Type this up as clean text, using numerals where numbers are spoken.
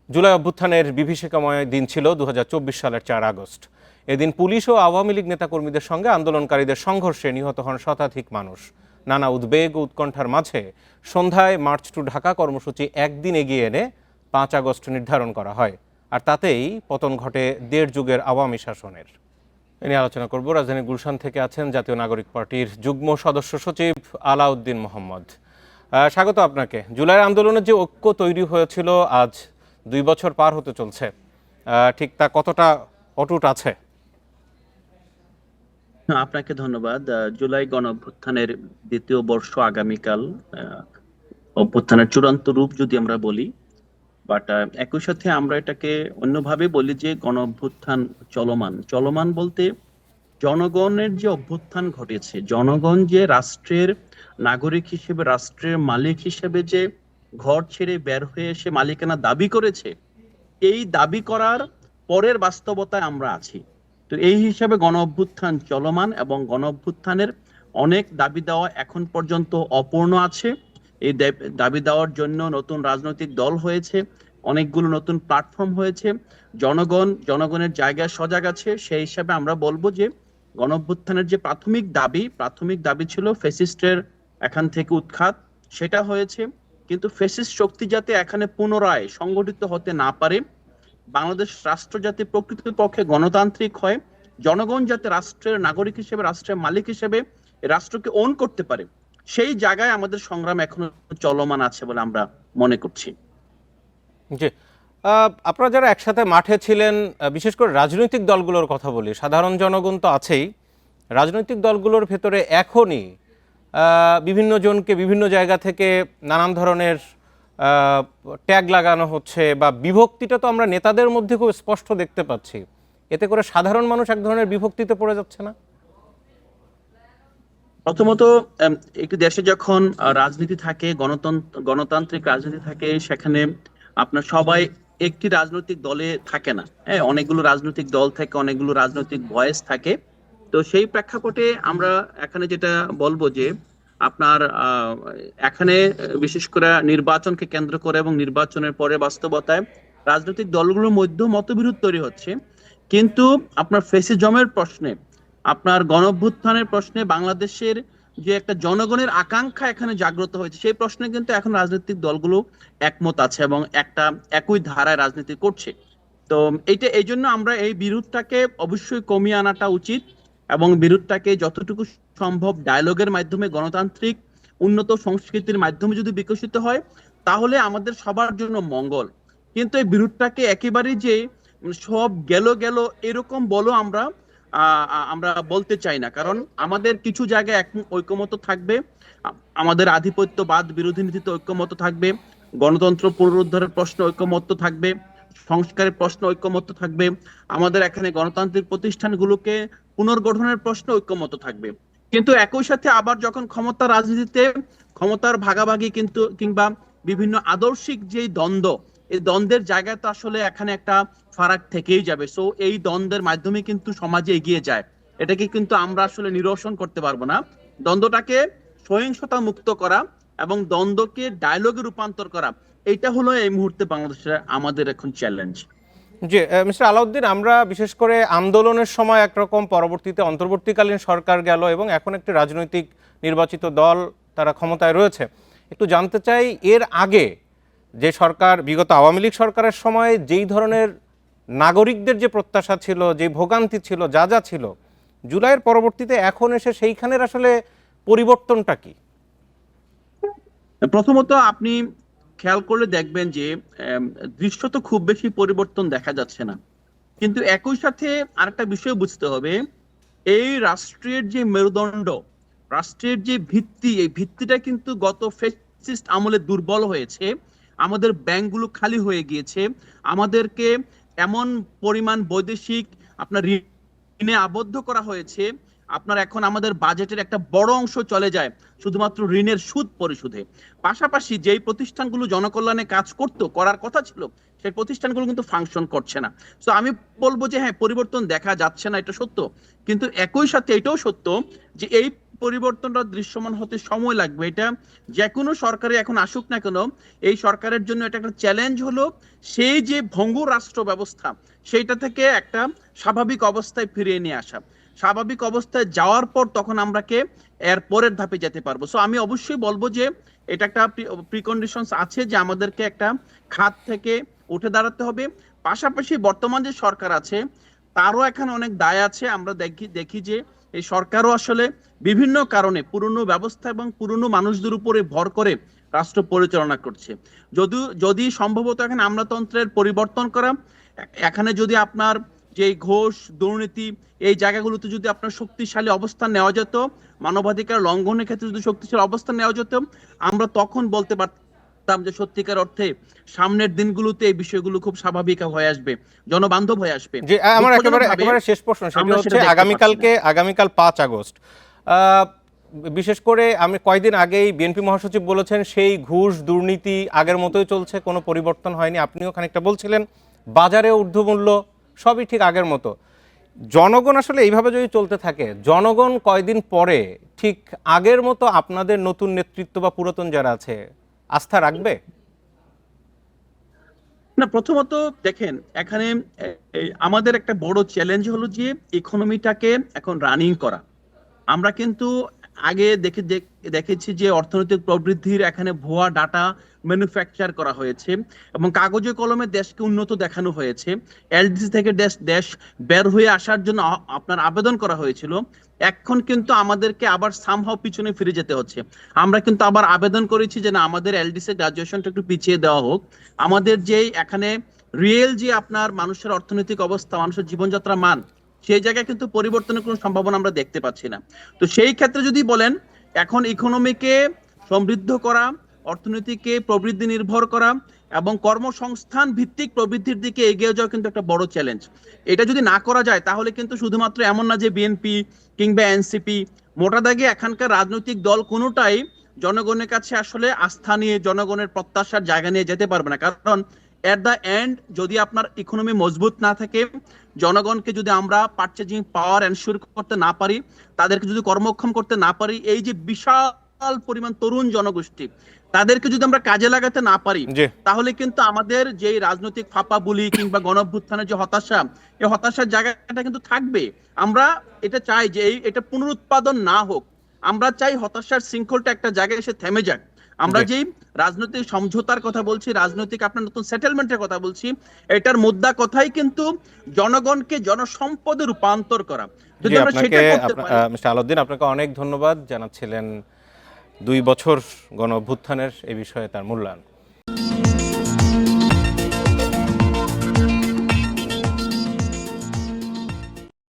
জুলাই অভ্যুত্থানের বিভীষিকাময় দিন ছিল 2024 সালের 4 আগস্ট। এদিন পুলিশ ও আওয়ামী লীগ নেতাকর্মীদের সঙ্গে আন্দোলনকারীদের সংঘর্ষে নিহত হন শতাধিক মানুষ। নানা উদ্বেগ ও উৎকণ্ঠার মাঝে সন্ধ্যায় মার্চ টু ঢাকা কর্মসূচি একদিন এগিয়ে এনে 5 আগস্ট নির্ধারণ করা হয়, আর তাতেই পতন ঘটে 1.5 যুগের আওয়ামী শাসনের। এ নিয়ে আলোচনা করব। রাজধানীর গুলশান থেকে আছেন জাতীয় নাগরিক পার্টির যুগ্ম সদস্য সচিব আলাউদ্দিন মোহাম্মদ। স্বাগত আপনাকে। জুলাই আন্দোলনের যে ঐক্য তৈরি হয়েছিল আজ 2 বছর পার হতে চলছে, ঠিক তা কতটা অটুট আছে? আপনাকে ধন্যবাদ। জুলাই গণ অভ্যুত্থানের দ্বিতীয় বর্ষ আগামীকাল। অভ্যুত্থানের চূড়ান্ত রূপ যদি আমরা বলি, বাট একই সাথে আমরা এটাকে অন্যভাবে বলি যে গণ অভ্যুত্থান চলমান। চলমান বলতে জনগণের যে অভ্যুত্থান ঘটেছে, জনগণ যে রাষ্ট্রের নাগরিক হিসেবে, রাষ্ট্রের মালিক হিসেবে যে ঘর ছেড়ে বের হয়ে এসে মালিকানা দাবি করেছে, এই দাবি করার পরের বাস্তবতায় আমরা আছি। তো এই হিসাবে গণ অভ্যুত্থান চলমান এবং গণ অভ্যুত্থানের অনেক দাবি দেওয়া এখন পর্যন্ত অপূর্ণ আছে। এই দাবি দেওয়ার জন্য নতুন রাজনৈতিক দল হয়েছে, অনেকগুলো নতুন প্ল্যাটফর্ম হয়েছে, জনগণের জায়গায় সজাগ আছে। সেই হিসাবে আমরা বলবো যে গণ অভ্যুত্থানের যে প্রাথমিক দাবি ছিল ফ্যাসিস্টের এখান থেকে উৎখাত, সেটা হয়েছে। কিন্তু ফ্যাসিস্ট শক্তি যাতে এখানে পুনরায় সংগঠিত হতে না পারে, বাংলাদেশ রাষ্ট্র যাতে প্রকৃতপক্ষে গণতান্ত্রিক হয়, জনগণ যাতে রাষ্ট্রের নাগরিক হিসেবে, রাষ্ট্রের মালিক হিসেবে রাষ্ট্রকে ওন করতে পারে, সেই জায়গায় আমাদের সংগ্রাম এখনো চলমান আছে বলে আমরা মনে করছি। জি, আপনারা যারা একসাথে মাঠে ছিলেন, বিশেষ করে রাজনৈতিক দলগুলোর কথা বলি, সাধারণ জনগণ তো আছেই, রাজনৈতিক দলগুলোর ভেতরে এখনই বিভিন্ন জনকে বিভিন্ন জায়গা থেকে নানান ধরনের ট্যাগ লাগানো হচ্ছে, বা বিভক্তিটা তো আমরা নেতাদের মধ্যে খুব স্পষ্ট দেখতে পাচ্ছি। এতে করে সাধারণ মানুষ এক ধরনের বিভক্তিতে পড়ে যাচ্ছে না? প্রথমত, একটি দেশে যখন রাজনীতি থাকে, গণতান্ত্রিক রাজনীতি থাকে, সেখানে আপনার সবাই একটি রাজনৈতিক দলে থাকে না। হ্যাঁ, অনেকগুলো রাজনৈতিক দল থাকে, অনেকগুলো রাজনৈতিক ভয়েস থাকে। তো সেই প্রেক্ষাপটে আমরা এখানে যেটা বলবো যে আপনার এখানে বিশেষ করে নির্বাচনকে কেন্দ্র করে এবং নির্বাচনের পরে বাস্তবতায় রাজনৈতিক দলগুলোর মধ্যে মতবিরোধ তৈরি হচ্ছে। কিন্তু আপনার ফ্যাসিজমের প্রশ্নে, আপনার গণঅভ্যুত্থানের প্রশ্নে বাংলাদেশের যে একটা জনগণের আকাঙ্ক্ষা এখানে জাগ্রত হয়েছে, সেই প্রশ্নে কিন্তু এখন রাজনৈতিক দলগুলো একমত আছে এবং একটা একই ধারায় রাজনীতি করছে। তো এই জন্য আমরা এই বিরোধটাকে অবশ্যই কমিয়ে আনাটা উচিত এবং বিরোধটাকে যতটুকু সম্ভব ডায়ালগের মাধ্যমে, গণতান্ত্রিক উন্নত সংস্কৃতির মাধ্যমে যদি বিকশিত হয়, তাহলে আমাদের সবার জন্য মঙ্গল। কিন্তু এই বিরোধটাকে একেবারেই যে সব গেল গেল এরকম বলো আমরা আমরা বলতে চাই না। কারণ আমাদের কিছু জায়গায় ঐকমত থাকবে, আমাদের আধিপত্যবাদ বিরোধী নীতিতে ঐকমত থাকবে, গণতন্ত্র পুনরুদ্ধারের প্রশ্ন ঐকমত্য থাকবে, সংস্কারের প্রশ্ন ঐকমত্য থাকবে, আমাদের এখানে গণতান্ত্রিক প্রতিষ্ঠানগুলোকে পুনর্গঠনের প্রশ্ন ঐকমত্য থাকবে। কিন্তু একই সাথে আবার যখন ক্ষমতা রাজনীতিতে ক্ষমতার ভাগাভাগি কিন্তু কিংবা বিভিন্ন আদর্শিক যে দ্বন্দ্ব, এই দ্বন্দ্বের জায়গায় তো আসলে এখানে একটা ফারাক থেকেই যাবে। সো এই দ্বন্দ্বের মাধ্যমে কিন্তু সমাজে এগিয়ে যায়, এটাকে কিন্তু আমরা আসলে নিরসন করতে পারবো না। দ্বন্দ্বটাকে সহিংসতা মুক্ত করা এবং দ্বন্দ্বকে ডায়লগে রূপান্তর করা, এটা হলো এই মুহূর্তে বাংলাদেশের আমাদের এখন চ্যালেঞ্জ। জি, মিস্টার আলাউদ্দিন, আমরা বিশেষ করে আন্দোলনের সময় একরকম, পরবর্তীতে অন্তর্বর্তীকালীন সরকার গেল এবং এখন একটি রাজনৈতিক নির্বাচিত দল তারা ক্ষমতায় রয়েছে। একটু জানতে চাই, এর আগে যে সরকার, বিগত আওয়ামী লীগ সরকারের সময় যেই ধরনের নাগরিকদের যে প্রত্যাশা ছিল, যে ভোগান্তি ছিল, যা যা ছিল, জুলাইয়ের পরবর্তীতে এখন এসে সেইখানের আসলে পরিবর্তনটা কি? প্রথমত আপনি খেয়াল করলে দেখবেন যে দৃশ্য তো খুব বেশি পরিবর্তন দেখা যাচ্ছে না। কিন্তু একই সাথে আরেকটা বিষয় বুঝতে হবে, এই রাষ্ট্রের যে মেরুদণ্ড, রাষ্ট্রের যে ভিত্তি, এই ভিত্তিটা কিন্তু গত ফ্যাসিস্ট আমলে দুর্বল হয়েছে। আমাদের ব্যাংকগুলো খালি হয়ে গিয়েছে, আমাদেরকে এমন পরিমাণ বৈদেশিক আপনার ঋণে আবদ্ধ করা হয়েছে। আপনার এখন আমাদের বাজেটের একটা বড় অংশ চলে যায় শুধুমাত্র ঋণের সুদ পরিশোধে। পাশাপাশি যেই প্রতিষ্ঠানগুলো জনকল্যাণে কাজ করার কথা ছিল, সেই প্রতিষ্ঠানগুলো কিন্তু ফাংশন করছে না। তো আমি বলবো যে হ্যাঁ, পরিবর্তন দেখা যাচ্ছে না, এটা সত্য। কিন্তু একই সাথে এটাও সত্য যে এই পরিবর্তনটা দৃশ্যমান হতে সময় লাগবে। এটা যে কোনো সরকারে এখন আসুক না কেন, এই সরকারের জন্য এটা একটা চ্যালেঞ্জ হলো সেই যে ভঙ্গুর রাষ্ট্র ব্যবস্থা সেইটা থেকে একটা স্বাভাবিক অবস্থায় ফিরিয়ে নিয়ে আসা। স্বাভাবিক অবস্থায় যাওয়ার পর তখন আমরাকে এর পরের ধাপে যেতে পারবো। সো আমি অবশ্যই বলবো যে এটা একটা প্রিকন্ডিশনস আছে যে আমাদেরকে একটা খাত থেকে উঠে দাঁড়াতে হবে। পাশাপাশি বর্তমান যে সরকার আছে তারও এখানে অনেক দায় আছে। আমরা দেখি যে এই সরকারও আসলে বিভিন্ন কারণে পুরনো ব্যবস্থা এবং পুরনো মানুষদের উপরে ভর করে রাষ্ট্র পরিচালনা করছে। যদি সম্ভবত এখানে আমলাতন্ত্রের পরিবর্তন করা, এখানে যদি আপনার যে ঘোষ দুর্নীতি এই জায়গাগুলোতে যদি আপনার শক্তিশালী অবস্থান নেওয়া যেত, মানবাধিকার লঙ্ঘনের ক্ষেত্রে যদি শক্তিশালী অবস্থান নেওয়া যেত, আমরা তখন বলতে পারতাম যে সত্যিকার অর্থে সামনের দিনগুলোতে এই বিষয়গুলো খুব স্বাভাবিক হয়ে আসবে, জনবান্ধব হয়ে আসবে। যে আমার একেবারে দুঃখজনকভাবে একেবারে শেষ প্রশ্ন সেটি আমরা হচ্ছে সেটা দেখতে পাচ্ছি না। আগামীকাল 5 আগস্ট বিশেষ করে আমি কয়েকদিন আগেই বিএনপি মহাসচিব বলেছেন সেই ঘুষ দুর্নীতি আগের মতোই চলছে, কোনো পরিবর্তন হয়নি। আপনিও খানিকটা বলছিলেন বাজারে ঊর্ধ্বমূল্য সবই ঠিক আগের মতো। জনগণ আসলে এইভাবে যদি চলতে থাকে, জনগণ কয়দিন পরে ঠিক আগের মতো আপনাদের নতুন নেতৃত্ব বা পুরাতন যারা আছে আস্থা রাখবে? না, প্রথমত দেখেন এখানে আমাদের একটা বড় চ্যালেঞ্জ হলো যে ইকোনমিটাকে এখন রানিং করা। আমরা কিন্তু আগে দেখেছি যে অর্থনৈতিক প্রবৃদ্ধির এখানে ভুয়া ডাটা ম্যানুফ্যাকচার করা হয়েছে এবং কাগজে কলমে দেশকে উন্নত দেখানো হয়েছে। এলডিসি থেকে দেশ দেশ বের হয়ে আসার জন্য আপনার আবেদন করা হয়েছিল। এখন কিন্তু আমাদেরকে আবার সামহাও পিছনে ফিরে যেতে হচ্ছে। আমরা কিন্তু আবার আবেদন করেছি যে না, আমাদের এলডিসি গ্রাজুয়েশনটা একটু পিছিয়ে দেওয়া হোক। আমাদের যে এখানে রিয়েল যে আপনার মানুষের অর্থনৈতিক অবস্থা, মানুষের জীবনযাত্রা মান, সেই জায়গায় কিন্তু পরিবর্তনের কোনো সম্ভাবনা আমরা দেখতে পাচ্ছি না। তো সেই ক্ষেত্রে যদি বলেন এখন ইকোনমিকে সমৃদ্ধ করা, অর্থনীতিকে প্রবৃদ্ধি নির্ভর করা এবং কর্মসংস্থান ভিত্তিক প্রবৃদ্ধির দিকে এগিয়ে যাওয়া কিন্তু একটা বড় চ্যালেঞ্জ। এটা যদি না করা যায় তাহলে কিন্তু শুধুমাত্র এমন না যে বিএনপি কিংবা এনসিপি, মোটা দাগে এখানকার রাজনৈতিক দল কোনোটাই জনগণের কাছে আসলে আস্থা নিয়ে, জনগণের প্রত্যাশার জায়গা নিয়ে যেতে পারবে না। কারণ এট দ্য এন্ড যদি আপনার ইকোনমি মজবুত না থাকে, জনগণকে যদি আমরা পারচেজিং পাওয়ার এনশিওর করতে না পারি, তাদেরকে যদি কর্মক্ষম করতে না পারি, এই যে বিশাল পরিমাণ তরুণ জনগোষ্ঠী তাদেরকে যদি আমরা কাজে লাগাতে না পারি, জি তাহলে কিন্তু আমাদের যে রাজনৈতিক ফাঁপা বুলি কিংবা গণঅভ্যুত্থানের যে হতাশা, এই হতাশার জায়গাটা কিন্তু থাকবে। আমরা এটা চাই যে এটা পুনরুৎপাদন না হোক। আমরা চাই হতাশার শৃঙ্খলটা একটা জায়গায় এসে থেমে যাক। আমরা জি যেই রাজনৈতিক সমঝোতার কথা বলছি, রাজনৈতিক আপনার নতুন সেটেলমেন্টের কথা বলছি, এটার মুদ্রা কথাই কিন্তু জনগণকে জনসম্পদে রূপান্তর করা। জি যদি আমরা আপনাকে সেটা করতে পারি। মিস্টার আলাউদ্দিন, আপনাকে অনেক ধন্যবাদ জানাচ্ছিলেন 2 বছর গণ অভ্যুত্থানের এই বিষয়ে তার মূল্যায়ন।